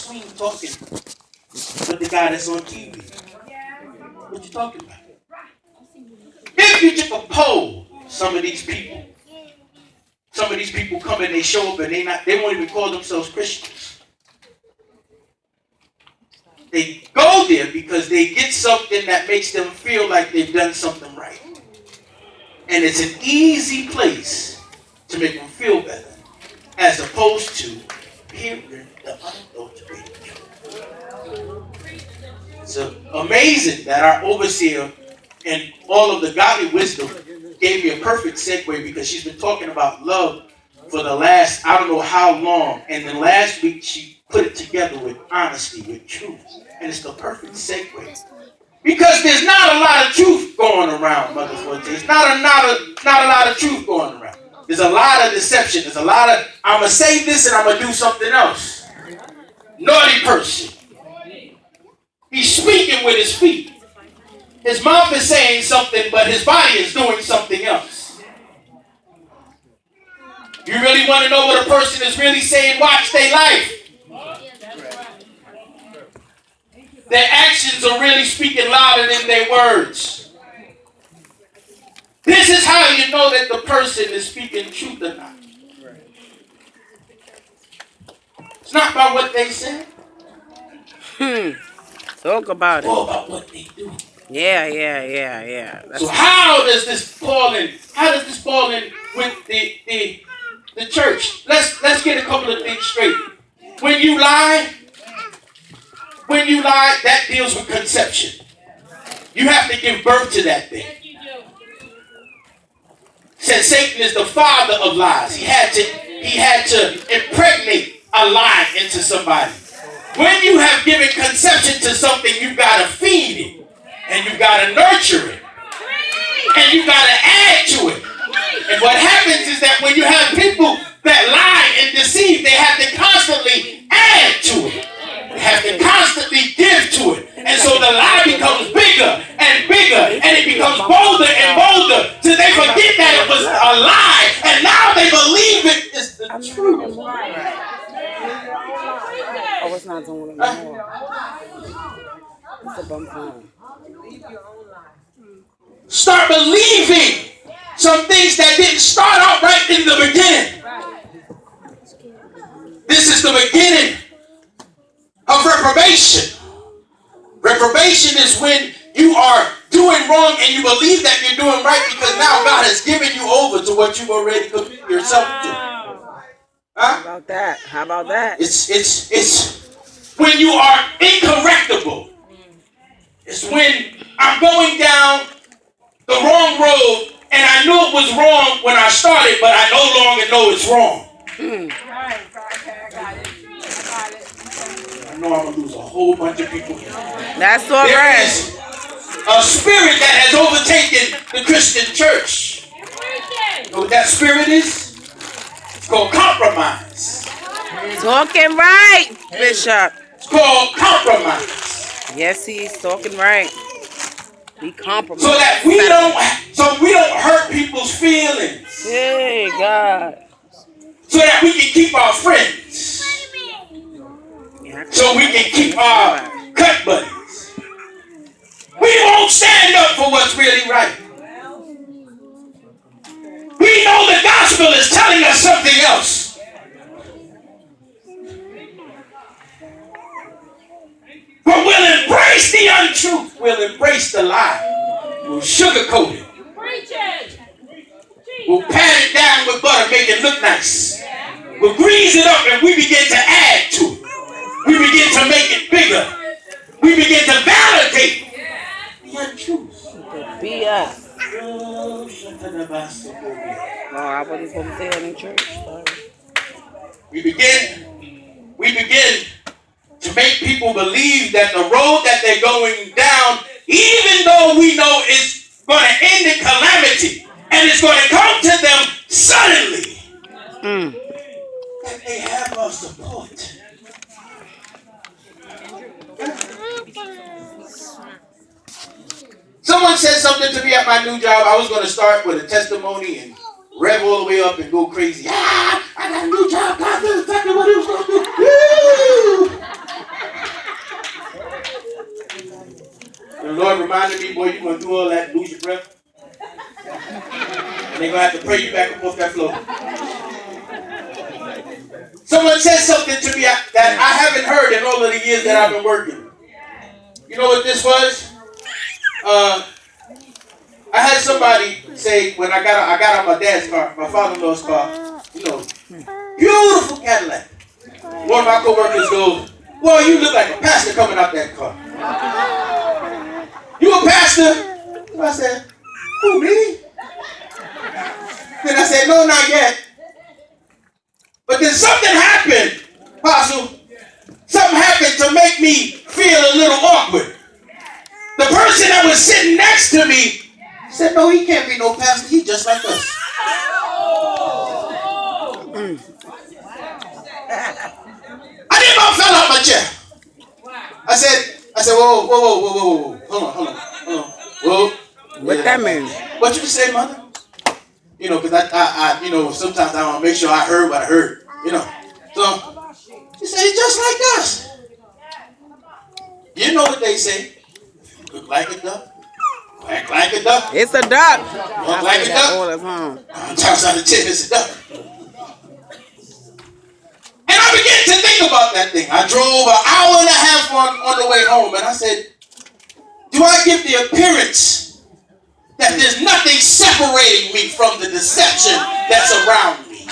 between talking with the guy that's on TV. What you talking about? If you took a poll, some of these people come and they show up and they won't even call themselves Christians. They go there because they get something that makes them feel like they've done something right. And it's an easy place to make them feel better, as opposed to hearing the unadulterated truth. It's amazing that our overseer and all of the godly wisdom gave me a perfect segue, because she's been talking about love for the last, I don't know how long. And then last week she put it together with honesty, with truth. And it's the perfect segue. Because there's not a lot of truth going around, Mother Forte. There's not a lot of truth going around. There's a lot of deception. There's a lot of, I'm going to say this and I'm going to do something else. Naughty person. He's speaking with his feet. His mouth is saying something, but his body is doing something else. You really want to know what a person is really saying? Watch their life. Their actions are really speaking louder than their words. This is how you know that the person is speaking truth or not. It's not about what they say. Talk about it. It's all about what they do. Yeah. So how does this fall in? How does this fall in with the church? Let's get a couple of things straight. When you lie, that deals with conception. You have to give birth to that thing. Said Satan is the father of lies. He had to impregnate a lie into somebody. When you have given conception to something, you've got to feed it. And you've got to nurture it. And you've got to add to it. And what happens is that when you have people that lie and deceive, they have to constantly add to it. They have to constantly give to it. And so the lie becomes bigger and bigger. And it becomes bolder and bolder. Till they forget that it was a lie. And now they believe it is the truth. Oh, it's not doing it anymore. It's a bum phone. Start believing some things that didn't start out right in the beginning. This is the beginning of reprobation. Reprobation is when you are doing wrong and you believe that you're doing right, because now God has given you over to what you've already committed yourself to. How about that? How about that? It's when you are incorrectable. It's when I'm going down the wrong road and I knew it was wrong when I started, but I no longer know it's wrong. I know I'm going to lose a whole bunch of people here. That's all right. There is a spirit that has overtaken the Christian church. You know what that spirit is? It's called compromise. Talking right, Bishop. It's called compromise. Yes, he's talking right. Be compromised. So that we don't hurt people's feelings. Hey, God. So that we can keep our friends. So we can keep our cut buddies. We won't stand up for what's really right. We know the gospel is telling us something else. But we'll embrace the untruth. We'll embrace the lie. We'll sugarcoat it. We'll pat it down with butter, make it look nice. We'll grease it up and we begin to add to it. We begin to make it bigger. We begin to validate the untruth. BS. No, I wasn't supposed to say that in church. Sorry. We begin to make people believe that the road that they're going down, even though we know it's going to end in calamity and it's going to come to them suddenly, that they have our support. Someone said something to me at my new job. I was going to start with a testimony and rev all the way up and go crazy. I got a new job. God knew exactly what he was going to do. Woo! reminded me, boy, you're going to do all that, lose your breath. And they're going to have to pray you back up off that floor. Someone said something to me that I haven't heard in all of the years that I've been working. You know what this was? I had somebody say when I got out my dad's car, my father-in-law's car, you know, beautiful Cadillac. One of my coworkers goes, "Boy, you look like a pastor coming out that car." "You a pastor?" I said, "Who, me?" Then I said, "No, not yet." But then something happened, Apostle. Something happened to make me feel a little awkward. The person that was sitting next to me said, "No, he can't be no pastor. He's just like us." I didn't about fell out my chair. I said, whoa, hold on. Whoa. What that mean? What you say, mother? You know, because I sometimes I want to make sure I heard what I heard. You know, so he said, "He's just like us." You know what they say? Look like a duck, quack like a duck. It's a duck. Walk like a duck. All the time. 9 times out of 10, it's a duck. And I began to think about that thing. I drove an hour and a half on the way home, and I said, do I give the appearance that there's nothing separating me from the deception that's around me?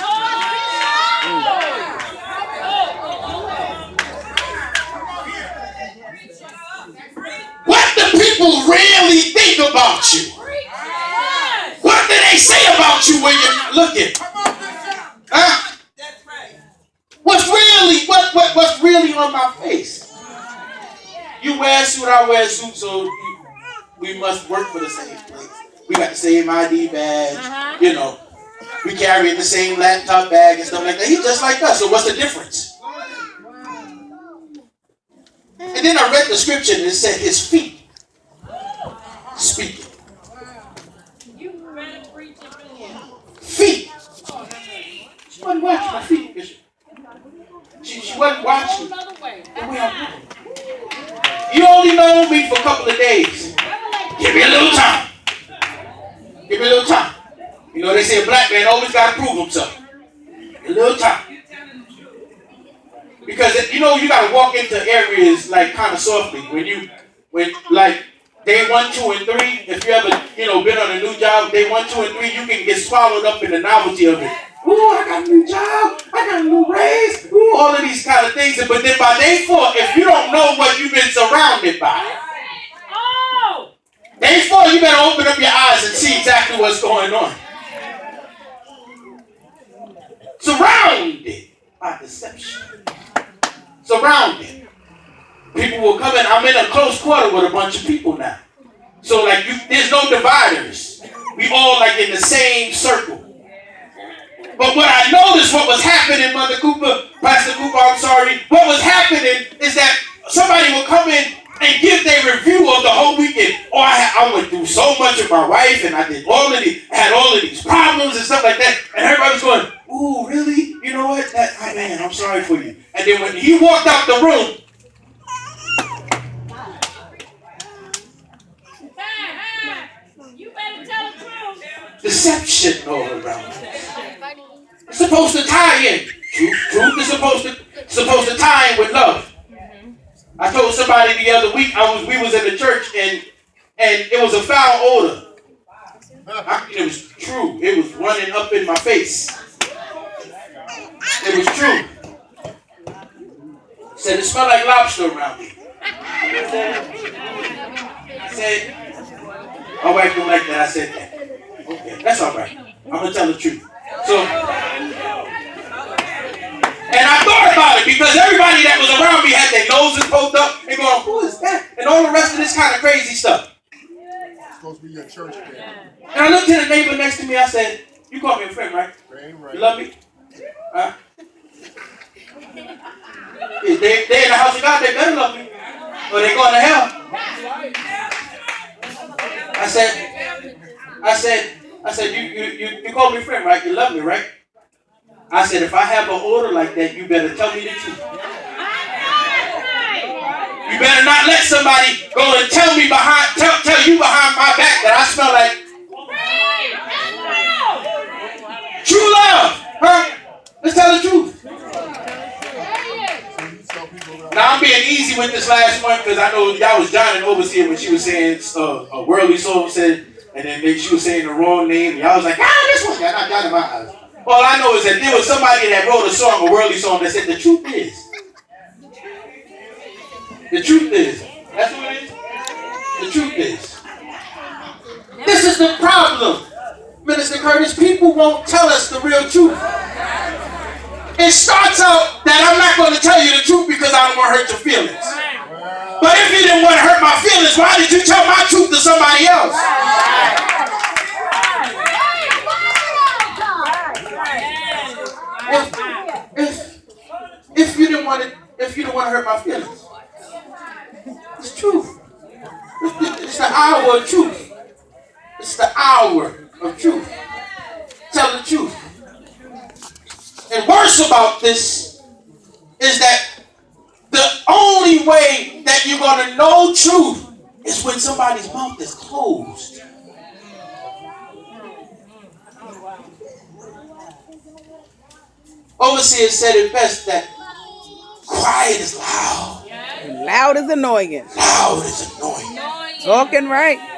What do people really think about you? What do they say about you when you're not looking? Huh? What's really on my face? You wear a suit, I wear a suit, so we must work for the same place. We got the same ID badge, you know. We carry the same laptop bag and stuff like that. He's just like us, so what's the difference? And then I read the scripture and it said his feet speaking. Feet. She wasn't watching my feet, Bishop. She wasn't watching the way I'm moving. You only know me for a couple of days. Give me a little time. Give me a little time. You know, they say a black man always got to prove himself. A little time. Because, you know, you got to walk into areas like kind of softly. When like day 1, 2, and 3, if you ever, been on a new job, day 1, 2, and 3, you can get swallowed up in the novelty of it. Ooh, I got a new job. I got a new raise. Ooh, all of these kind of things. But then by day 4, if you don't know what you've been surrounded by, day 4, you better open up your eyes and see exactly what's going on. Surrounded by deception. Surrounded. People will come in. I'm in a close quarter with a bunch of people now. So there's no dividers. We all in the same circle. But what I noticed, what was happening, Mother Cooper, Pastor Cooper, I'm sorry, what was happening is that somebody will come in and give their review of the whole weekend. Oh, I went through so much with my wife, and I had all of these problems and stuff like that. And everybody was going, ooh, really? You know what? Man, I'm sorry for you. And then when he walked out the room, you better tell the truth. Deception all around. It's supposed to tie in. Truth is supposed to tie in with love. I told somebody the other week we was in the church and it was a foul odor. It was true. It was running up in my face. It was true. Said it smelled like lobster around me. I said, my wife don't like that. I said that. Okay, that's all right. I'm gonna tell the truth. So, and I thought about it because everybody that was around me had their noses poked up and going, who is that? And all the rest of this kind of crazy stuff. It's supposed to be your church family. And I looked at the neighbor next to me. I said, you call me a friend, right? Right. You love me? Huh? If they're in the house of God, they better love me. Or they're going to hell. I said, you call me friend, right? You love me, right? I said, if I have an order like that, you better tell me the truth. You better not let somebody go and tell you behind my back that I smell like true love. Huh? Let's tell the truth. Now I'm being easy with this last one because I know y'all was John and overseer when she was saying a worldly soul said, and then she was saying the wrong name. And y'all was like, this one, y'all not John in my eyes. All I know is that there was somebody that wrote a song, a worldly song, that said the truth is. The truth is. That's what it is. The truth is. This is the problem, Minister Curtis. People won't tell us the real truth. It starts out that I'm not going to tell you the truth because I don't want to hurt your feelings. But if you didn't want to hurt my feelings, why did you tell my truth to somebody else? If you didn't want to hurt my feelings, it's truth. It's the hour of truth. It's the hour of truth. Tell the truth. And worse about this is that the only way that you're going to know truth is when somebody's mouth is closed. Overseer said it best that quiet is loud. Loud is annoying. Loud is annoying. Talking right.